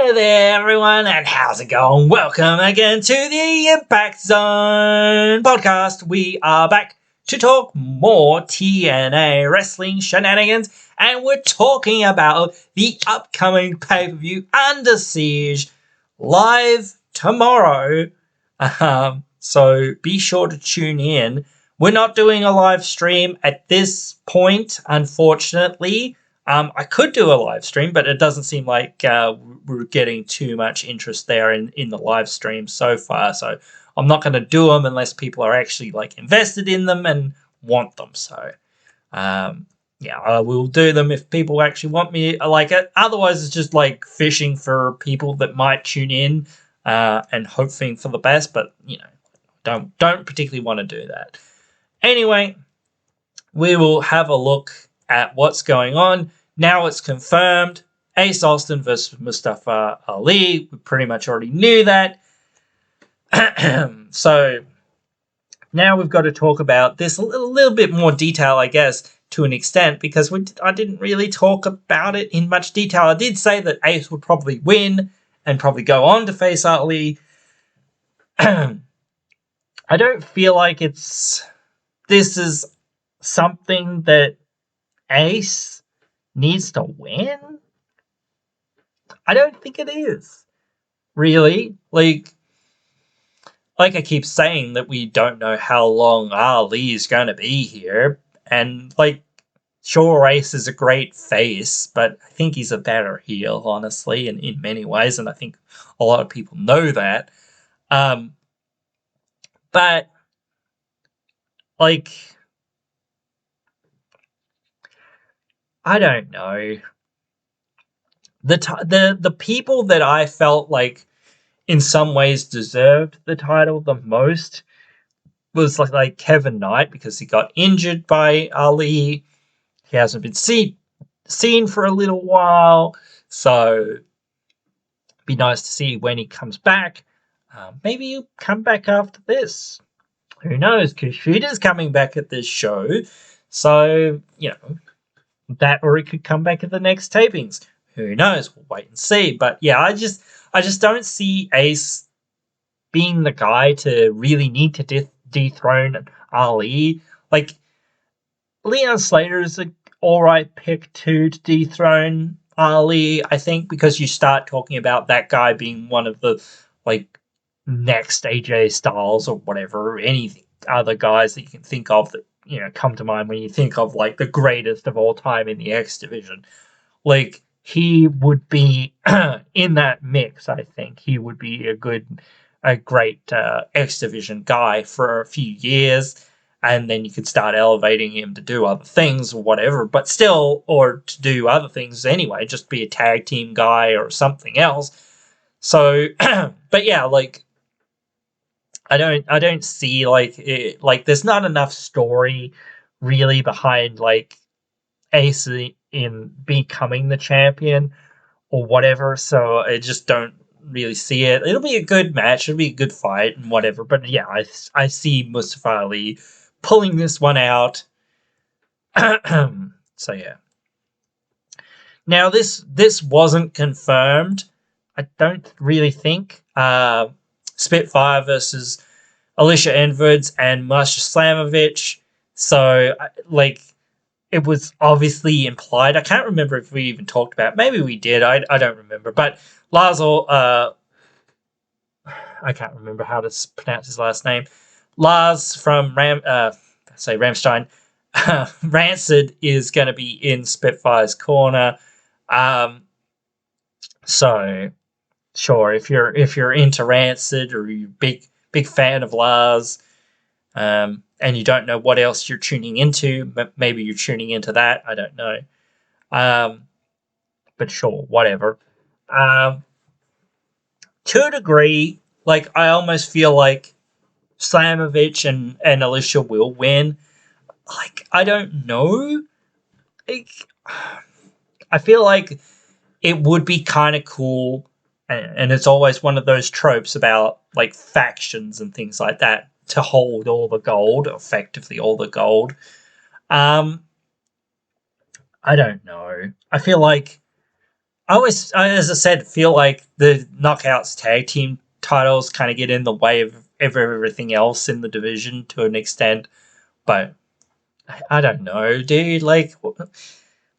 Hello there everyone, and how's it going? Welcome again to the Impact Zone podcast. We are back to talk more TNA wrestling shenanigans, and we're talking about the upcoming pay-per-view Under Siege live tomorrow. So be sure to tune in. We're not doing a live stream at this point, unfortunately. I could do a live stream, but it doesn't seem like we're getting too much interest there in the live stream so far. So I'm not going to do them unless people are actually invested in them and want them. So yeah, I will do them if people actually want me like it. Otherwise, it's just fishing for people that might tune in and hoping for the best. But don't particularly want to do that. Anyway, we will have a look at what's going on. Now it's confirmed. Ace Austin versus Mustafa Ali. We pretty much already knew that. So now we've got to talk about this a little bit more detail, I guess, to an extent, because I didn't really talk about it in much detail. I did say that Ace would probably win and probably go on to face Ali. I don't feel like this is something that Ace needs to win. I don't think it is, really. Like I keep saying that we don't know how long Ali is going to be here, and sure, Ace is a great face, but I think he's a better heel, honestly, in many ways, and I think a lot of people know that. But I don't know. The people that I felt in some ways deserved the title the most was like Kevin Knight, because he got injured by Ali. He hasn't been seen for a little while, so it'd be nice to see when he comes back. Maybe he'll come back after this. Who knows? Kushita's coming back at this show, so that, or he could come back at the next tapings. Who knows? We'll wait and see. But yeah, I just don't see Ace being the guy to really need to dethrone Ali. Leon Slater is an alright pick to dethrone Ali, I think, because you start talking about that guy being one of the next AJ Styles or whatever, or any other guys that you can think of that come to mind when you think of the greatest of all time in the X division. He would be in that mix. I think he would be a great X division guy for a few years, and then you could start elevating him to do other things or whatever, but still, or to do other things anyway, just be a tag team guy or something else. So, but yeah, I don't see there's not enough story really behind Ace in becoming the champion or whatever, so I just don't really see it. It'll be a good match, it'll be a good fight and whatever, but yeah, I see Mustafa Ali pulling this one out. So yeah. Now this wasn't confirmed, I don't really think. Spitfire versus Alicia Edwards and Masha Slamovich. So, it was obviously implied. I can't remember if we even talked about it. Maybe we did. I don't remember. But Lars, I can't remember how to pronounce his last name. Lars from Ramstein. Rancid is going to be in Spitfire's corner. So sure, if you're into Rancid, or you're big fan of Lars, and you don't know what else you're tuning into, maybe you're tuning into that. I don't know. But sure, whatever. To a degree, I almost feel like Slamovich and Alicia will win. I don't know. I feel like it would be kind of cool, and it's always one of those tropes about factions and things like that, to hold all the gold, effectively all the gold. I don't know. I feel like as I said, feel like the Knockouts tag team titles kind of get in the way of everything else in the division to an extent. But I don't know, dude. Like, what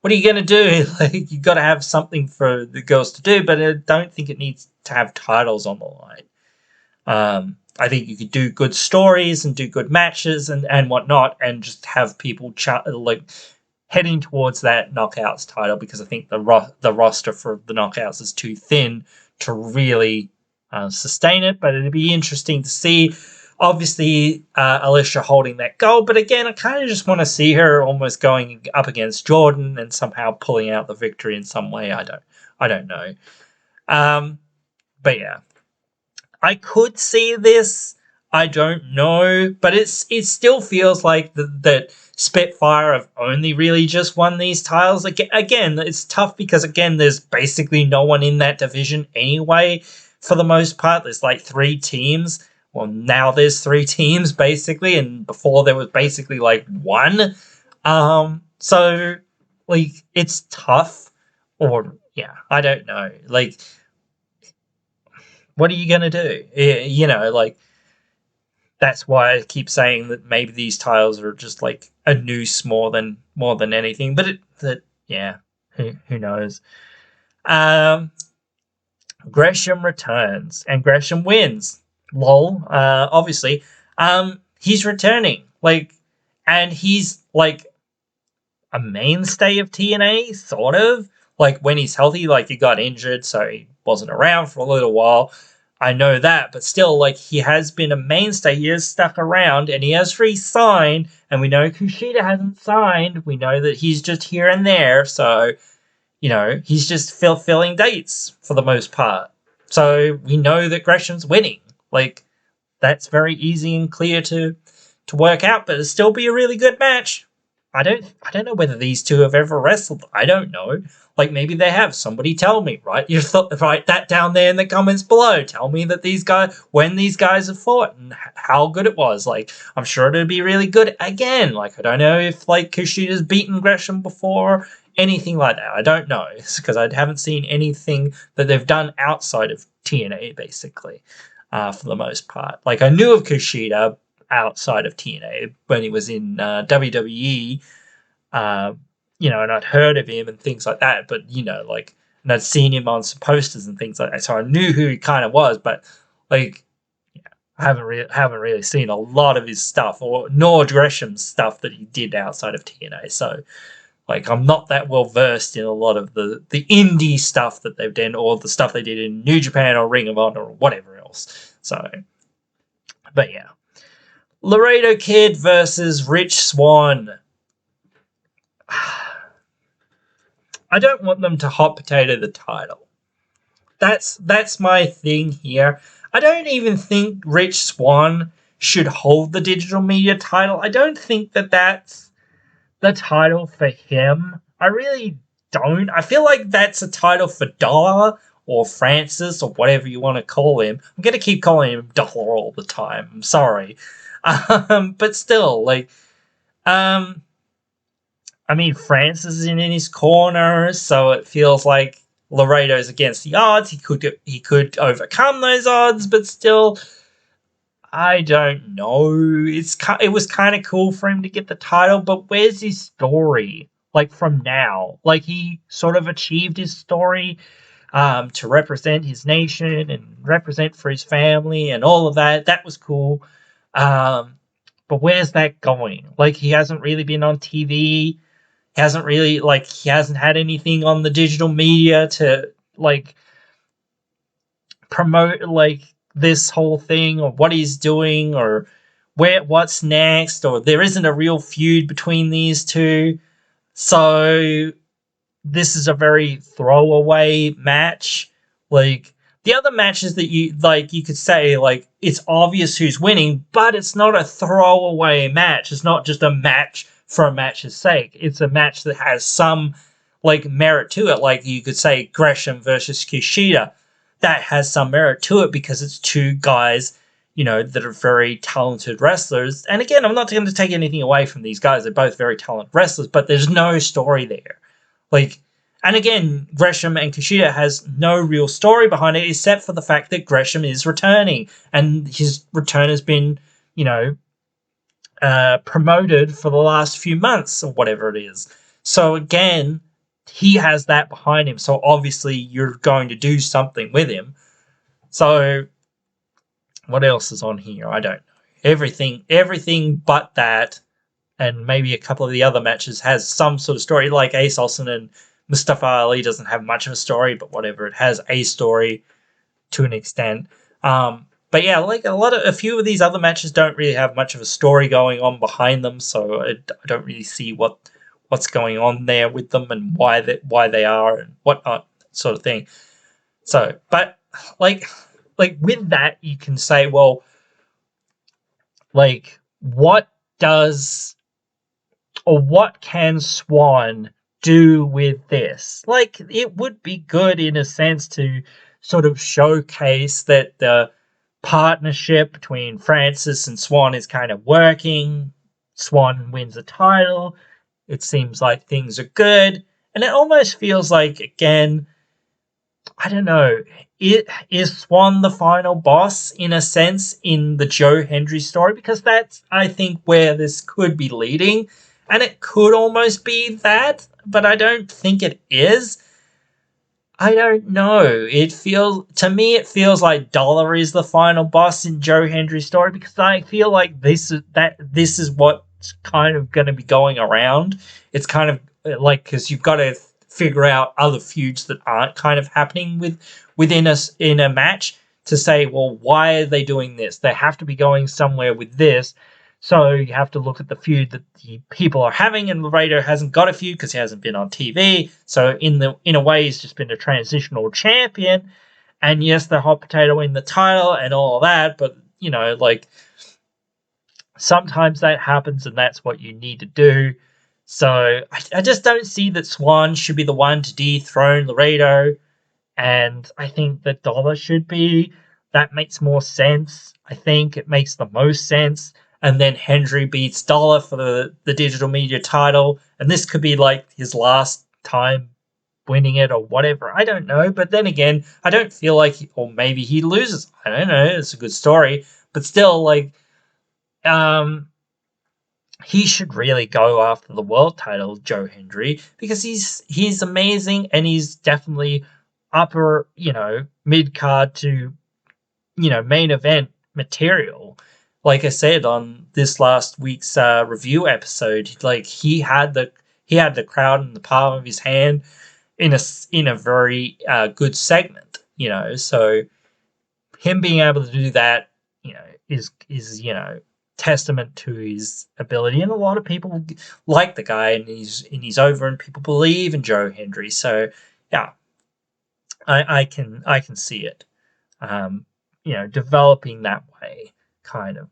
are you gonna do? Like, you got to have something for the girls to do, but I don't think it needs to have titles on the line. I think you could do good stories and do good matches and whatnot, and just have people like heading towards that Knockouts title, because I think the roster for the Knockouts is too thin to really sustain it. But it'd be interesting to see. Obviously, Alicia holding that gold, but again, I kind of just want to see her almost going up against Jordan and somehow pulling out the victory in some way. I don't know. But yeah, I could see this. I don't know, but it still feels like that Spitfire have only really just won these titles. Again, it's tough because again, there's basically no one in that division anyway. For the most part, there's like 3 teams. Well, now there's 3 teams basically, and before there was basically like 1. So like it's tough, or yeah, I don't know. Like, what are you gonna do? You know, like, that's why I keep saying that maybe these titles are just like a noose more than anything. But yeah, who knows? Gresham returns and Gresham wins. Lol. Obviously, he's returning, like, and he's like a mainstay of TNA, sort of. Like, when he's healthy, like, he got injured, so he wasn't around for a little while. I know that, but still, like, he has been a mainstay. He has stuck around, and he has re-signed, and we know Kushida hasn't signed. We know that he's just here and there, so, you know, he's just filling dates for the most part. So we know that Gresham's winning. Like, that's very easy and clear to work out, but it'll still be a really good match. I don't know whether these two have ever wrestled. I don't know. Like, maybe they have. Somebody tell me, right? Write that down there in the comments below. Tell me that when these guys have fought and how good it was. Like, I'm sure it'd be really good again. Like, I don't know if like Kushida's beaten Gresham before, anything like that. I don't know, because I haven't seen anything that they've done outside of TNA, basically, for the most part. Like, I knew of Kushida outside of TNA when he was in WWE, you know, and I'd heard of him and things like that, but, you know, like, and I'd seen him on some posters and things like that, so I knew who he kind of was, but, like, yeah, I haven't really seen a lot of his stuff, or nor Gresham's stuff that he did outside of TNA, so, like, I'm not that well versed in a lot of the indie stuff that they've done, or the stuff they did in New Japan or Ring of Honor or whatever else, so, but yeah. Laredo Kid versus Rich Swann. I don't want them to hot potato the title. That's my thing here. I don't even think Rich Swann should hold the digital media title. I don't think that that's the title for him. I really don't. I feel like that's a title for Dollar or Francis or whatever you want to call him. I'm going to keep calling him Dollar all the time. I'm sorry. But still, like, I mean, Francis is in his corner, so it feels like Laredo's against the odds. He could overcome those odds, but still, I don't know. It was kind of cool for him to get the title, but where's his story? Like, from now, like, he sort of achieved his story to represent his nation and represent for his family and all of that. That was cool. But where's that going? Like, he hasn't really been on TV. He hasn't had anything on the digital media to, like, promote, like, this whole thing, or what he's doing, or what's next, or there isn't a real feud between these two. So this is a very throwaway match. Like, the other matches that you could say, like, it's obvious who's winning, but it's not a throwaway match. It's not just a match for a match's sake. It's a match that has some, like, merit to it. Like, you could say Gresham versus Kushida. That has some merit to it because it's two guys, you know, that are very talented wrestlers. And again, I'm not going to take anything away from these guys. They're both very talented wrestlers, but there's no story there. Like, And again, Gresham and Kushida has no real story behind it except for the fact that Gresham is returning, and his return has been, promoted for the last few months or whatever it is. So again, he has that behind him. So obviously you're going to do something with him. So what else is on here? I don't know. Everything but that, and maybe a couple of the other matches has some sort of story. Like Ace Austin and Mustafa Ali doesn't have much of a story, but whatever, it has a story to an extent. But yeah, like a few of these other matches don't really have much of a story going on behind them, so I don't really see what's going on there with them and why they are and whatnot, sort of thing. So, but like with that, you can say, well, like what does or what can Swan do with this? Like, it would be good in a sense to sort of showcase that the partnership between Francis and Swan is kind of working. Swan wins the title. It seems like things are good. And it almost feels like, again, I don't know, is Swan the final boss in a sense in the Joe Hendry story? Because that's, I think, where this could be leading. And it could almost be that, but I don't think it is. I don't know. To me, it feels like Dollar is the final boss in Joe Hendry's story, because I feel like this is what's kind of going to be going around. It's kind of like, because you've got to figure out other feuds that aren't kind of happening within us in a match to say, well, why are they doing this? They have to be going somewhere with this. So you have to look at the feud that the people are having, and Laredo hasn't got a feud because he hasn't been on TV. So in a way, he's just been a transitional champion. And yes, the hot potato in the title and all of that, but like sometimes that happens, and that's what you need to do. So I just don't see that Swan should be the one to dethrone Laredo, and I think that Dollar should be. That makes more sense. I think it makes the most sense. And then Hendry beats Dollar for the digital media title, and this could be like his last time winning it or whatever. I don't know, but then again, I don't feel like, or maybe he loses. I don't know. It's a good story, but still, like, he should really go after the world title, Joe Hendry, because he's amazing, and he's definitely upper, mid card to, main event material. Like I said on this last week's review episode, like he had the crowd in the palm of his hand in a very good segment, So him being able to do that, is testament to his ability, and a lot of people like the guy, and he's over, and people believe in Joe Hendry. So yeah, I can see it, developing that way, kind of.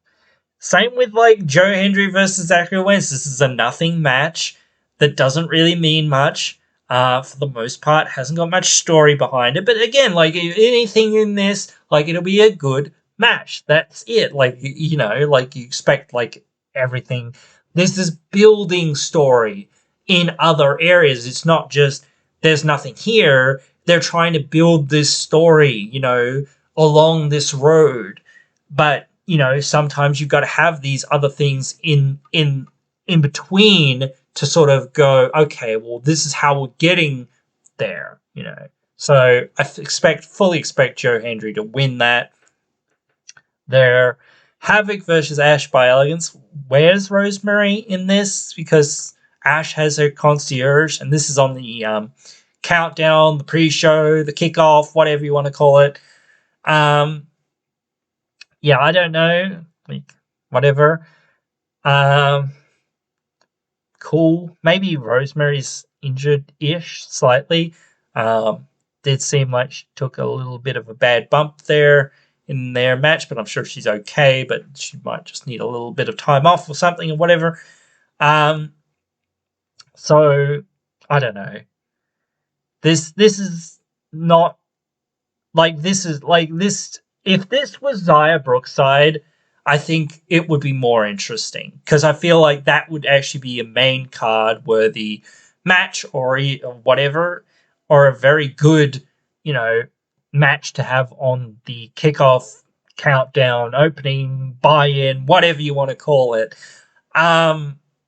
Same with like Joe Hendry versus Zachary Wentz. This is a nothing match that doesn't really mean much. For the most part, hasn't got much story behind it. But again, like anything in this, like it'll be a good match. That's it. Like like you expect like everything. This is building story in other areas. It's not just there's nothing here. They're trying to build this story, along this road. But sometimes you've got to have these other things in between to sort of go, okay, well, this is how we're getting there, So I fully expect Joe Hendry to win that. Their Havoc versus Ash by Elegance. Where's Rosemary in this? Because Ash has her concierge, and this is on the countdown, the pre-show, the kickoff, whatever you want to call it. Yeah, I don't know. Like, whatever. Cool. Maybe Rosemary's injured-ish slightly. Did seem like she took a little bit of a bad bump there in their match, but I'm sure she's okay, but she might just need a little bit of time off or something or whatever. So I don't know. This is not like this is like this. If this was Zaya Brookside, I think it would be more interesting, because I feel like that would actually be a main card worthy match or whatever. or a very good, match to have on the kickoff, countdown, opening, buy-in, whatever you want to call it,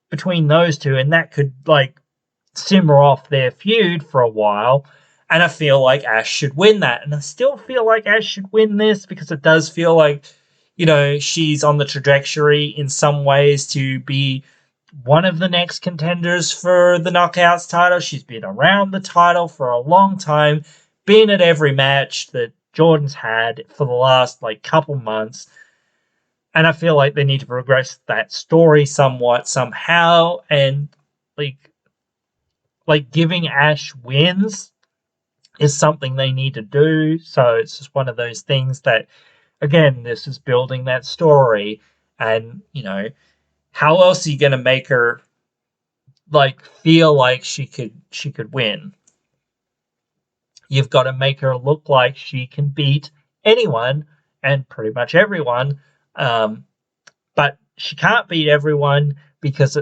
between those two, and that could simmer off their feud for a while. And I feel like Ash should win that. And I still feel like Ash should win this because it does feel like, she's on the trajectory in some ways to be one of the next contenders for the Knockouts title. She's been around the title for a long time, been at every match that Jordan's had for the last couple months. And I feel like they need to progress that story somewhat, somehow, and giving Ash wins is something they need to do. So it's just one of those things that, again, this is building that story. And, how else are you going to make her feel like she could win? You've got to make her look like she can beat anyone and pretty much everyone. But she can't beat everyone because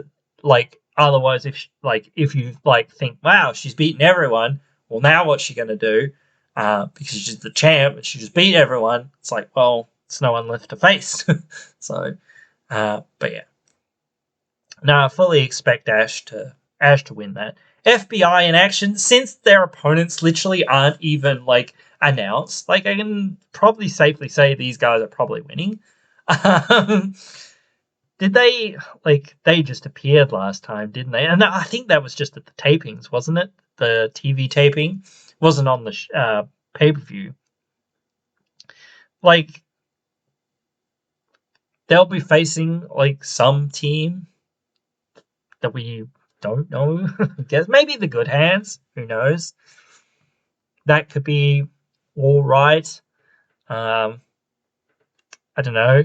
otherwise, if you think, wow, she's beaten everyone, well, now what's she going to do? Because she's the champ and she just beat everyone. It's well, it's no one left to face. So, but yeah. No, I fully expect Ash to win that. FBI in action, since their opponents literally aren't even announced. I can probably safely say these guys are probably winning. Did they they just appeared last time, didn't they? And I think that was just at the tapings, wasn't it? The TV taping wasn't on the pay-per-view. They'll be facing some team that we don't know. I guess maybe the Good Hands. Who knows? That could be all right. I don't know.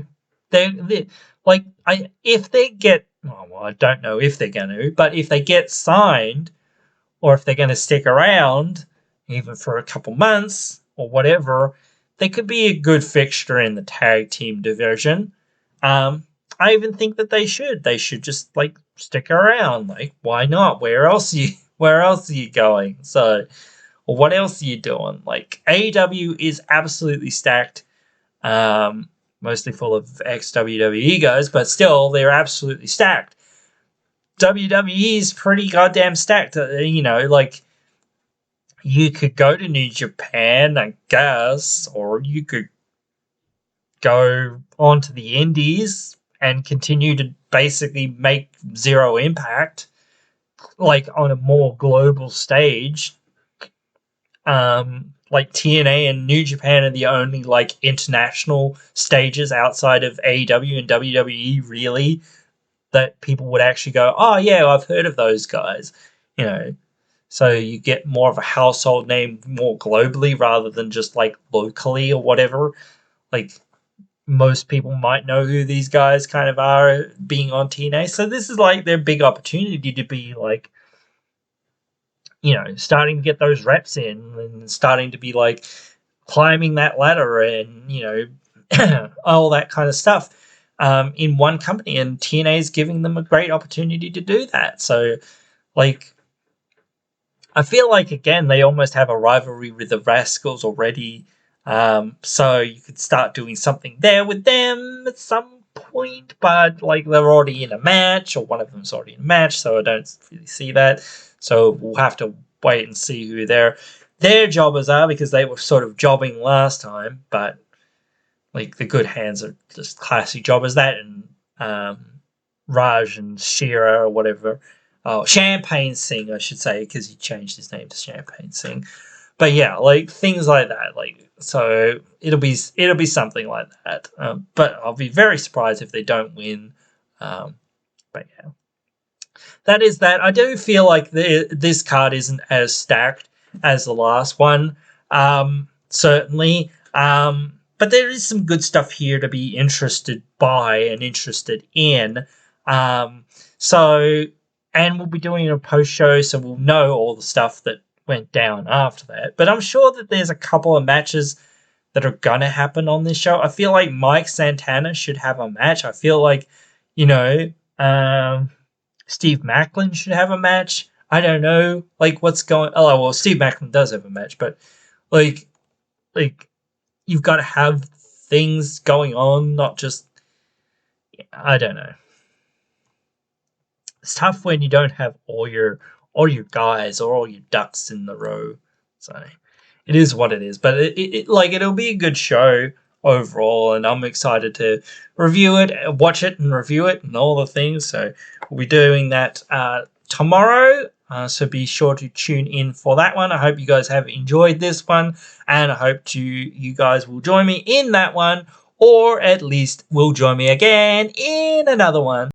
If they get, I don't know if they're going to, but if they get signed, or if they're going to stick around, even for a couple months or whatever, they could be a good fixture in the tag team division. I even think that they should. They should just stick around. Why not? Where else are you going? So, or what else are you doing? AEW is absolutely stacked. Mostly full of ex-WWE guys, but still, they're absolutely stacked. WWE is pretty goddamn stacked. You could go to New Japan, I guess, or you could go on to the Indies and continue to basically make zero impact, on a more global stage. TNA and New Japan are the only international stages outside of AEW and WWE really that people would actually go, oh yeah, I've heard of those guys, so you get more of a household name more globally rather than just locally or whatever. Most people might know who these guys kind of are being on TNA, so this is their big opportunity to be starting to get those reps in and starting to be climbing that ladder and, all that kind of stuff in one company. And TNA is giving them a great opportunity to do that. So, I feel again, they almost have a rivalry with the Rascals already. So you could start doing something there with them at some point, but they're already in a match, or one of them's already in a match, so I don't really see that. So we'll have to wait and see who their jobbers are, because they were sort of jobbing last time. But the Good Hands are just classy jobbers. That and Raj and Shira or whatever. Oh, Champagne Singh, I should say, because he changed his name to Champagne Singh. But yeah, things like that. So it'll be something like that. But I'll be very surprised if they don't win. But yeah. That is that. I do feel this card isn't as stacked as the last one, certainly. But there is some good stuff here to be interested by and interested in. And we'll be doing a post-show, so we'll know all the stuff that went down after that. But I'm sure that there's a couple of matches that are going to happen on this show. I feel like Mike Santana should have a match. I feel Steve Macklin should have a match. I don't know, like what's going. Oh well, Steve Macklin does have a match, but like like you've got to have things going on, not just. I don't know. It's tough when you don't have all your guys or all your ducks in the row. So it is what it is. But it'll be a good show overall, and I'm excited to review it, watch it, and review it, and all the things. So we'll be doing that tomorrow. So be sure to tune in for that one. I hope you guys have enjoyed this one, and I hope you guys will join me in that one, or at least will join me again in another one.